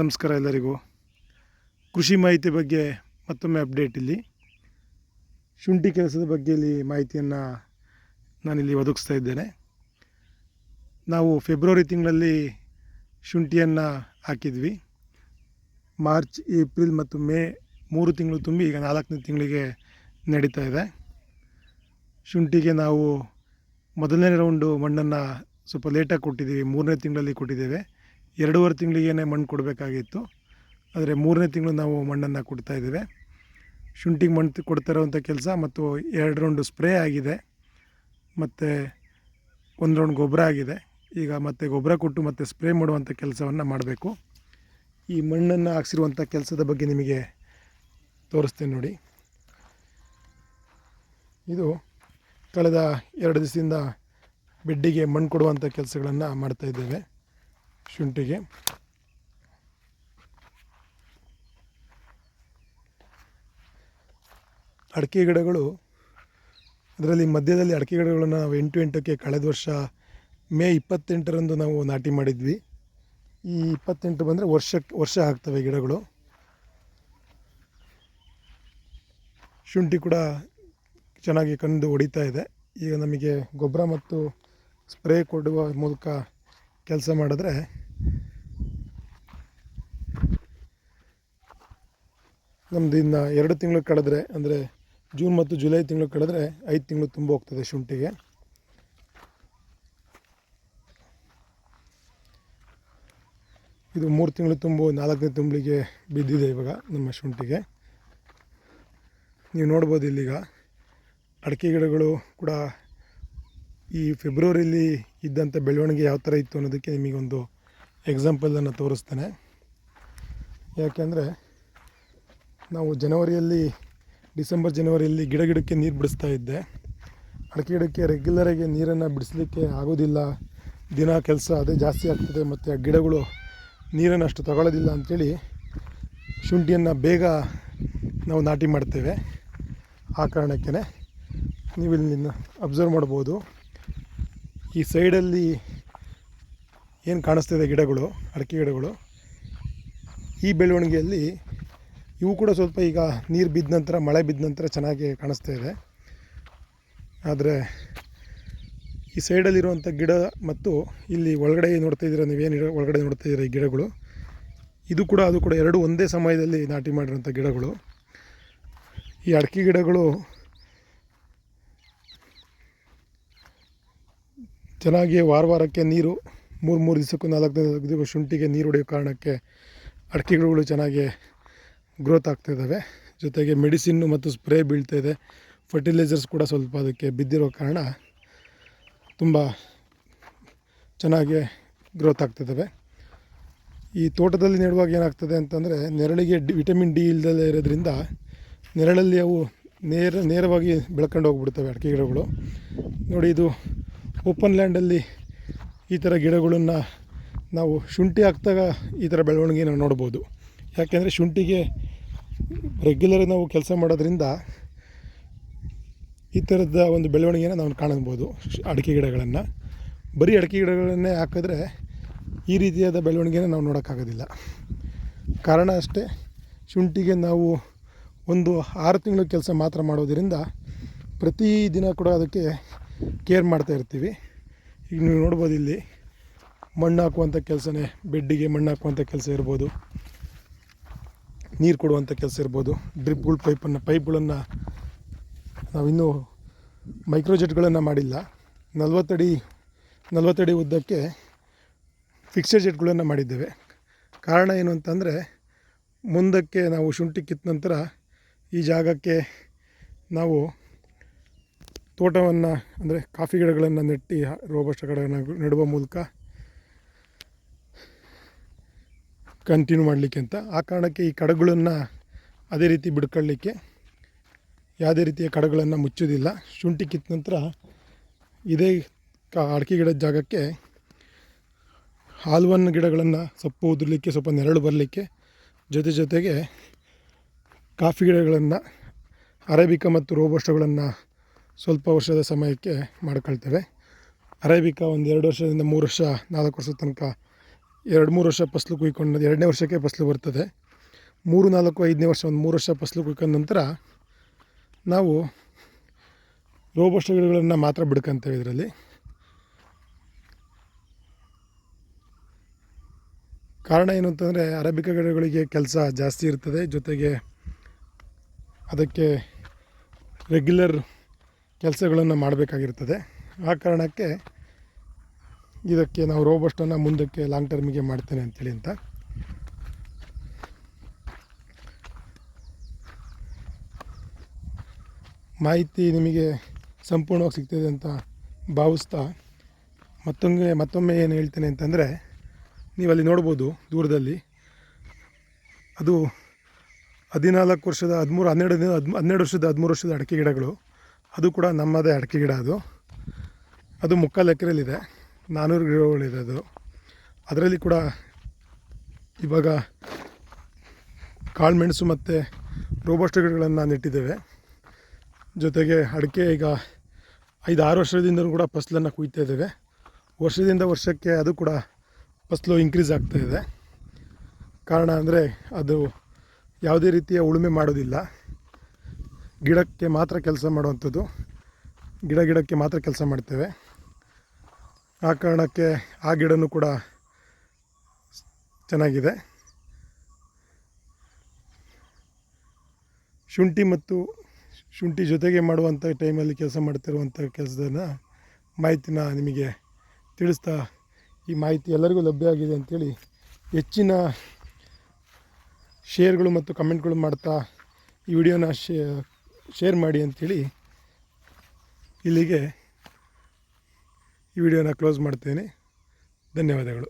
ನಮಸ್ಕಾರ ಎಲ್ಲರಿಗೂ. ಕೃಷಿ ಮಾಹಿತಿ ಬಗ್ಗೆ ಮತ್ತೊಮ್ಮೆ ಅಪ್ಡೇಟ್. ಇಲ್ಲಿ ಶುಂಠಿ ಕೆಲಸದ ಬಗ್ಗೆ ಇಲ್ಲಿ ಮಾಹಿತಿಯನ್ನು ನಾನಿಲ್ಲಿ ಒದಗಿಸ್ತಾ ಇದ್ದೇನೆ. ನಾವು ಫೆಬ್ರವರಿ ತಿಂಗಳಲ್ಲಿ ಶುಂಠಿಯನ್ನು ಹಾಕಿದ್ವಿ. ಮಾರ್ಚ್, ಏಪ್ರಿಲ್ ಮತ್ತು ಮೇ 3 ತಿಂಗಳು ತುಂಬಿ ಈಗ 4ನೇ ತಿಂಗಳಿಗೆ ನಡೀತಾ ಇದೆ. ಶುಂಠಿಗೆ ನಾವು ಮೊದಲನೇ ರೌಂಡು ಮಣ್ಣನ್ನು ಸ್ವಲ್ಪ ಲೇಟಾಗಿ ಕೊಟ್ಟಿದ್ದೀವಿ. 3ನೇ ತಿಂಗಳಲ್ಲಿ ಕೊಟ್ಟಿದ್ದೇವೆ. 2.5 ತಿಂಗಳಿಗೇ ಮಣ್ಣು ಕೊಡಬೇಕಾಗಿತ್ತು, ಆದರೆ 3ನೇ ತಿಂಗಳು ನಾವು ಮಣ್ಣನ್ನು ಕೊಡ್ತಾಯಿದ್ದೇವೆ. ಶುಂಠಿಗೆ ಮಣ್ಣು ಕೊಡ್ತಾ ಇರೋವಂಥ ಕೆಲಸ ಮತ್ತು 2 ರೌಂಡು ಸ್ಪ್ರೇ ಆಗಿದೆ ಮತ್ತು 1 ರೌಂಡ್ ಗೊಬ್ಬರ ಆಗಿದೆ. ಈಗ ಮತ್ತೆ ಗೊಬ್ಬರ ಕೊಟ್ಟು ಮತ್ತೆ ಸ್ಪ್ರೇ ಮಾಡುವಂಥ ಕೆಲಸವನ್ನು ಮಾಡಬೇಕು. ಈ ಮಣ್ಣನ್ನು ಹಾಕ್ಸಿರುವಂಥ ಕೆಲಸದ ಬಗ್ಗೆ ನಿಮಗೆ ತೋರಿಸ್ತೇನೆ ನೋಡಿ. ಇದು ಕಳೆದ 2 ದಿವಸದಿಂದ ಬೆಡ್ಡಿಗೆ ಮಣ್ಣು ಕೊಡುವಂಥ ಕೆಲಸಗಳನ್ನು ಮಾಡ್ತಾಯಿದ್ದೇವೆ. ಶುಂಠಿಗೆ ಅಡಿಕೆ ಗಿಡಗಳು, ಅದರಲ್ಲಿ ಮಧ್ಯದಲ್ಲಿ ಅಡಿಕೆ ಗಿಡಗಳನ್ನು ನಾವು 8-8ಕ್ಕೆ ಕಳೆದ ವರ್ಷ ಮೇ 28ರಂದು ನಾವು ನಾಟಿ ಮಾಡಿದ್ವಿ. ಈ 28 ಬಂದರೆ ವರ್ಷ ಆಗ್ತವೆ ಗಿಡಗಳು. ಶುಂಠಿ ಕೂಡ ಚೆನ್ನಾಗಿ ಕಂಡು ಹೊಡಿತಾ ಇದೆ. ಈಗ ನಮಗೆ ಗೊಬ್ಬರ ಮತ್ತು ಸ್ಪ್ರೇ ಕೊಡುವ ಮೂಲಕ ಕೆಲಸ ಮಾಡಿದ್ರೆ ನಮ್ಮದು ಇನ್ನು 2 ತಿಂಗಳು ಕಳೆದ್ರೆ, ಅಂದರೆ ಜೂನ್ ಮತ್ತು ಜುಲೈ ತಿಂಗಳು ಕಳೆದ್ರೆ 5 ತಿಂಗಳು ತುಂಬ ಹೋಗ್ತದೆ ಶುಂಠಿಗೆ. ಇದು 3 ತಿಂಗಳು ತುಂಬು 4ನೇ ತಿಂಗಳಿಗೆ ಬಿದ್ದಿದೆ ಇವಾಗ ನಮ್ಮ ಶುಂಠಿಗೆ. ನೀವು ನೋಡ್ಬೋದು ಇಲ್ಲಿಗ ಅಡಿಕೆ ಗಿಡಗಳು ಕೂಡ ಈ ಫೆಬ್ರವರಿಯಲ್ಲಿ ಇದ್ದಂಥ ಬೆಳವಣಿಗೆ ಯಾವ ಥರ ಇತ್ತು ಅನ್ನೋದಕ್ಕೆ ನಿಮಗೊಂದು ಎಕ್ಸಾಂಪಲನ್ನು ತೋರಿಸ್ತೇನೆ. ಯಾಕೆಂದರೆ ನಾವು ಡಿಸೆಂಬರ್ ಜನವರಿಯಲ್ಲಿ ಗಿಡಕ್ಕೆ ನೀರು ಬಿಡಿಸ್ತಾ ಇದ್ದೆ. ಅಡಿಕೆ ಗಿಡಕ್ಕೆ ರೆಗ್ಯುಲರಾಗಿ ನೀರನ್ನು ಬಿಡಿಸ್ಲಿಕ್ಕೆ ಆಗೋದಿಲ್ಲ, ದಿನ ಕೆಲಸ ಅದೇ ಜಾಸ್ತಿ ಆಗ್ತದೆ ಮತ್ತು ಆ ಗಿಡಗಳು ನೀರನ್ನು ಅಷ್ಟು ತಗೊಳ್ಳೋದಿಲ್ಲ ಅಂಥೇಳಿ ಶುಂಠಿಯನ್ನು ಬೇಗ ನಾವು ನಾಟಿ ಮಾಡ್ತೇವೆ. ಆ ಕಾರಣಕ್ಕೇ ನೀವು ಇಲ್ಲಿ ಅಬ್ಸರ್ವ್ ಮಾಡ್ಬೋದು. ಈ ಸೈಡಲ್ಲಿ ಏನು ಕಾಣಿಸ್ತಿದೆ ಗಿಡಗಳು, ಅಡಿಕೆ ಗಿಡಗಳು, ಈ ಬೆಳವಣಿಗೆಯಲ್ಲಿ ಇವು ಕೂಡ ಸ್ವಲ್ಪ ಈಗ ನೀರು ಬಿದ್ದ ನಂತರ, ಮಳೆ ಬಿದ್ದ ನಂತರ ಚೆನ್ನಾಗಿ ಕಾಣಿಸ್ತಾ ಇದೆ. ಆದರೆ ಈ ಸೈಡಲ್ಲಿರುವಂಥ ಗಿಡ ಮತ್ತು ಇಲ್ಲಿ ಒಳಗಡೆ ನೋಡ್ತಾ ಇದ್ದೀರ, ನೀವೇನು ಒಳಗಡೆ ನೋಡ್ತಾ ಇದ್ದೀರ ಈ ಗಿಡಗಳು, ಅದು ಕೂಡ ಎರಡು ಒಂದೇ ಸಮಯದಲ್ಲಿ ನಾಟಿ ಮಾಡಿರೋಂಥ ಗಿಡಗಳು. ಈ ಅಡಿಕೆ ಗಿಡಗಳು ಚೆನ್ನಾಗಿ ವಾರಕ್ಕೆ ನೀರು 3 ದಿವಸಕ್ಕೂ 4 ದಿವಸ ಶುಂಠಿಗೆ ನೀರು ಹೊಡೆಯೋ ಕಾರಣಕ್ಕೆ ಅಡಿಕೆ ಗಿಡಗಳು ಚೆನ್ನಾಗಿ ಗ್ರೋತ್ ಆಗ್ತಾಯಿದ್ದಾವೆ. ಜೊತೆಗೆ ಮೆಡಿಸಿನ್ನು ಮತ್ತು ಸ್ಪ್ರೇ ಬೀಳ್ತಾಯಿದೆ. ಫರ್ಟಿಲೈಸರ್ಸ್ ಕೂಡ ಸ್ವಲ್ಪ ಅದಕ್ಕೆ ಬಿದ್ದಿರೋ ಕಾರಣ ತುಂಬ ಚೆನ್ನಾಗಿ ಗ್ರೋತ್ ಆಗ್ತಿದ್ದಾವೆ. ಈ ತೋಟದಲ್ಲಿ ನೆಡುವಾಗ ಏನಾಗ್ತದೆ ಅಂತಂದರೆ, ನೆರಳಿಗೆ ವಿಟಮಿನ್ ಡಿ ಇಲ್ಲದಲ್ಲೇ ಇರೋದ್ರಿಂದ ನೆರಳಲ್ಲಿ ಅವು ನೇರವಾಗಿ ಬೆಳ್ಕೊಂಡು ಹೋಗ್ಬಿಡ್ತವೆ ಅಡಿಕೆ ಗಿಡಗಳು. ನೋಡಿ, ಇದು ಓಪನ್ ಲ್ಯಾಂಡಲ್ಲಿ ಈ ಥರ ಗಿಡಗಳನ್ನು ನಾವು ಶುಂಠಿ ಹಾಕಿದಾಗ ಈ ಥರ ಬೆಳವಣಿಗೆ ನಾವು ನೋಡ್ಬೋದು. ಯಾಕೆಂದರೆ ಶುಂಠಿಗೆ ರೆಗ್ಯುಲರ್ ನಾವು ಕೆಲಸ ಮಾಡೋದ್ರಿಂದ ಈ ಥರದ ಒಂದು ಬೆಳವಣಿಗೆನ ನಾವು ಕಾಣಬಹುದು. ಅಡಿಕೆ ಗಿಡಗಳನ್ನು ಬರೀ ಅಡಿಕೆ ಗಿಡಗಳನ್ನೇ ಹಾಕಿದ್ರೆ ಈ ರೀತಿಯಾದ ಬೆಳವಣಿಗೆನ ನಾವು ನೋಡೋಕ್ಕಾಗೋದಿಲ್ಲ. ಕಾರಣ ಅಷ್ಟೇ, ಶುಂಠಿಗೆ ನಾವು ಒಂದು 6 ತಿಂಗಳು ಕೆಲಸ ಮಾತ್ರ ಮಾಡೋದರಿಂದ ಪ್ರತಿದಿನ ಕೂಡ ಅದಕ್ಕೆ ಕೇರ್ ಮಾಡ್ತಾ ಇರ್ತೀವಿ. ಈಗ ನೀವು ನೋಡ್ಬೋದು, ಇಲ್ಲಿ ಮಣ್ಣು ಹಾಕುವಂಥ ಕೆಲಸನೇ, ಬೆಡ್ಡಿಗೆ ಮಣ್ಣು ಹಾಕುವಂಥ ಕೆಲಸ ಇರ್ಬೋದು, ನೀರು ಕೊಡುವಂಥ ಕೆಲಸ ಇರ್ಬೋದು, ಡ್ರಿಪ್ಗಳು, ಪೈಪ್ಗಳನ್ನು ನಾವಿನ್ನೂ ಮೈಕ್ರೋಜೆಟ್ಗಳನ್ನು ಮಾಡಿಲ್ಲ. 40 ಅಡಿ ಉದ್ದಕ್ಕೆ ಫಿಕ್ಸೆಡ್ ಜೆಟ್ಗಳನ್ನು ಮಾಡಿದ್ದೇವೆ. ಕಾರಣ ಏನು ಅಂತಂದರೆ, ಮುಂದಕ್ಕೆ ನಾವು ಶುಂಠಿ ಕಿತ್ತ ನಂತರ ಈ ಜಾಗಕ್ಕೆ ನಾವು ತೋಟವನ್ನು, ಅಂದರೆ ಕಾಫಿ ಗಿಡಗಳನ್ನು ನೆಟ್ಟು ರೋಬಸ್ಟ ಗಿಡಗಳನ್ನು ನೆಡುವ ಮೂಲಕ ಕಂಟಿನ್ಯೂ ಮಾಡಲಿಕ್ಕೆ ಅಂತ. ಆ ಕಾರಣಕ್ಕೆ ಈ ಕಡಗಳನ್ನು ಅದೇ ರೀತಿ ಬಿಡ್ಕೊಳ್ಳಿಕ್ಕೆ ಯಾವುದೇ ರೀತಿಯ ಕಡಗಳನ್ನು ಮುಚ್ಚೋದಿಲ್ಲ. ಶುಂಠಿ ಕಿತ್ತ ನಂತರ ಇದೇ ಅಡಿಕೆ ಗಿಡದ ಜಾಗಕ್ಕೆ ಹಾಲ್ವನ್ ಗಿಡಗಳನ್ನು ಸೊಪ್ಪು ಉದುರಲಿಕ್ಕೆ, ಸ್ವಲ್ಪ ನೆರಳು ಬರಲಿಕ್ಕೆ, ಜೊತೆಗೆ ಕಾಫಿ ಗಿಡಗಳನ್ನು, ಅರೇಬಿಕಾ ಮತ್ತು ರೋಬಸ್ಟಗಳನ್ನು ಸ್ವಲ್ಪ ವರ್ಷದ ಸಮಯಕ್ಕೆ ಮಾಡ್ಕೊಳ್ತೇವೆ. ಅರೇಬಿಕಾ ಒಂದು 2 ವರ್ಷದಿಂದ 3 ವರ್ಷ 4 ವರ್ಷದ ತನಕ 2-3 ವರ್ಷ ಫಸಲು ಕುಯ್ಕೊಂಡು 2ನೇ ವರ್ಷಕ್ಕೆ ಫಸಲು ಬರ್ತದೆ. 3, 4, 5ನೇ ವರ್ಷ ಒಂದು 3 ವರ್ಷ ಫಸಲು ಕುಯ್ಕೊಂಡ ನಂತರ ನಾವು ರೋಬಸ್ಟ ಗಿಡಗಳನ್ನು ಮಾತ್ರ ಬಿಡ್ಕೊಂತೇವೆ. ಇದರಲ್ಲಿ ಕಾರಣ ಏನು ಅಂತಂದರೆ ಅರೇಬಿಕಾ ಗಿಡಗಳಿಗೆ ಕೆಲಸ ಜಾಸ್ತಿ ಇರ್ತದೆ, ಜೊತೆಗೆ ಅದಕ್ಕೆ ರೆಗ್ಯುಲರ್ ಕೆಲಸಗಳನ್ನು ಮಾಡಬೇಕಾಗಿರ್ತದೆ. ಆ ಕಾರಣಕ್ಕೆ ಇದಕ್ಕೆ ನಾವು ರೋಬಸ್ಟನ್ನು ಮುಂದಕ್ಕೆ ಲಾಂಗ್ ಟರ್ಮಿಗೆ ಮಾಡ್ತೇನೆ ಅಂತೇಳಿ ಅಂತ. ಮಾಹಿತಿ ನಿಮಗೆ ಸಂಪೂರ್ಣವಾಗಿ ಸಿಗ್ತದೆ ಅಂತ ಭಾವಿಸ್ತಾ ಮತ್ತೊಮ್ಮೆ ಏನು ಹೇಳ್ತೇನೆ ಅಂತಂದರೆ, ನೀವು ಅಲ್ಲಿ ನೋಡ್ಬೋದು ದೂರದಲ್ಲಿ ಅದು 14 ವರ್ಷದ 12 ವರ್ಷದ 13 ವರ್ಷದ ಅಡಿಕೆ ಗಿಡಗಳು. ಅದು ಕೂಡ ನಮ್ಮದೇ ಅಡಿಕೆ ಗಿಡ. ಅದು 3/4 ಎಕರೆಯಲ್ಲಿದೆ, 400 ಗಿಡಗಳಿದೆ. ಅದರಲ್ಲಿ ಕೂಡ ಇವಾಗ ಕಾಳುಮೆಣಸು ಮತ್ತು ರೋಬಸ್ಟ ಗಿಡಗಳನ್ನು ನೆಟ್ಟಿದ್ದೇವೆ. ಜೊತೆಗೆ ಅಡಿಕೆ ಈಗ 5-6 ವರ್ಷದಿಂದ ಕೂಡ ಫಸಲನ್ನು ಕುಯ್ತಾ ಇದ್ದೇವೆ. ವರ್ಷದಿಂದ ವರ್ಷಕ್ಕೆ ಅದು ಕೂಡ ಫಸಲು ಇನ್ಕ್ರೀಸ್ ಆಗ್ತಾಯಿದೆ. ಕಾರಣ ಅಂದರೆ ಅದು ಯಾವುದೇ ರೀತಿಯ ಉಳುಮೆ ಮಾಡೋದಿಲ್ಲ, ಗಿಡಕ್ಕೆ ಮಾತ್ರ ಕೆಲಸ ಮಾಡುವಂಥದ್ದು. ಗಿಡಕ್ಕೆ ಮಾತ್ರ ಕೆಲಸ ಮಾಡ್ತೇವೆ. ಆ ಕಾರಣಕ್ಕೆ ಆ ಗಿಡನೂ ಕೂಡ ಚೆನ್ನಾಗಿದೆ. ಶುಂಠಿ ಜೊತೆಗೆ ಮಾಡುವಂಥ ಟೈಮಲ್ಲಿ ಕೆಲಸ ಮಾಡ್ತಿರುವಂಥ ಕೆಲಸದ ಮಾಹಿತಿನ ನಿಮಗೆ ತಿಳಿಸ್ತಾ, ಈ ಮಾಹಿತಿ ಎಲ್ಲರಿಗೂ ಲಭ್ಯ ಆಗಿದೆ ಅಂಥೇಳಿ ಹೆಚ್ಚಿನ ಶೇರ್ಗಳು ಮತ್ತು ಕಮೆಂಟ್ಗಳು ಮಾಡ್ತಾ ಈ ವಿಡಿಯೋನ ಶೇರ್ ಮಾಡಿ ಅಂಥೇಳಿ ಇಲ್ಲಿಗೆ ಈ ವಿಡಿಯೋನ ಕ್ಲೋಸ್ ಮಾಡ್ತೇನೆ. ಧನ್ಯವಾದಗಳು.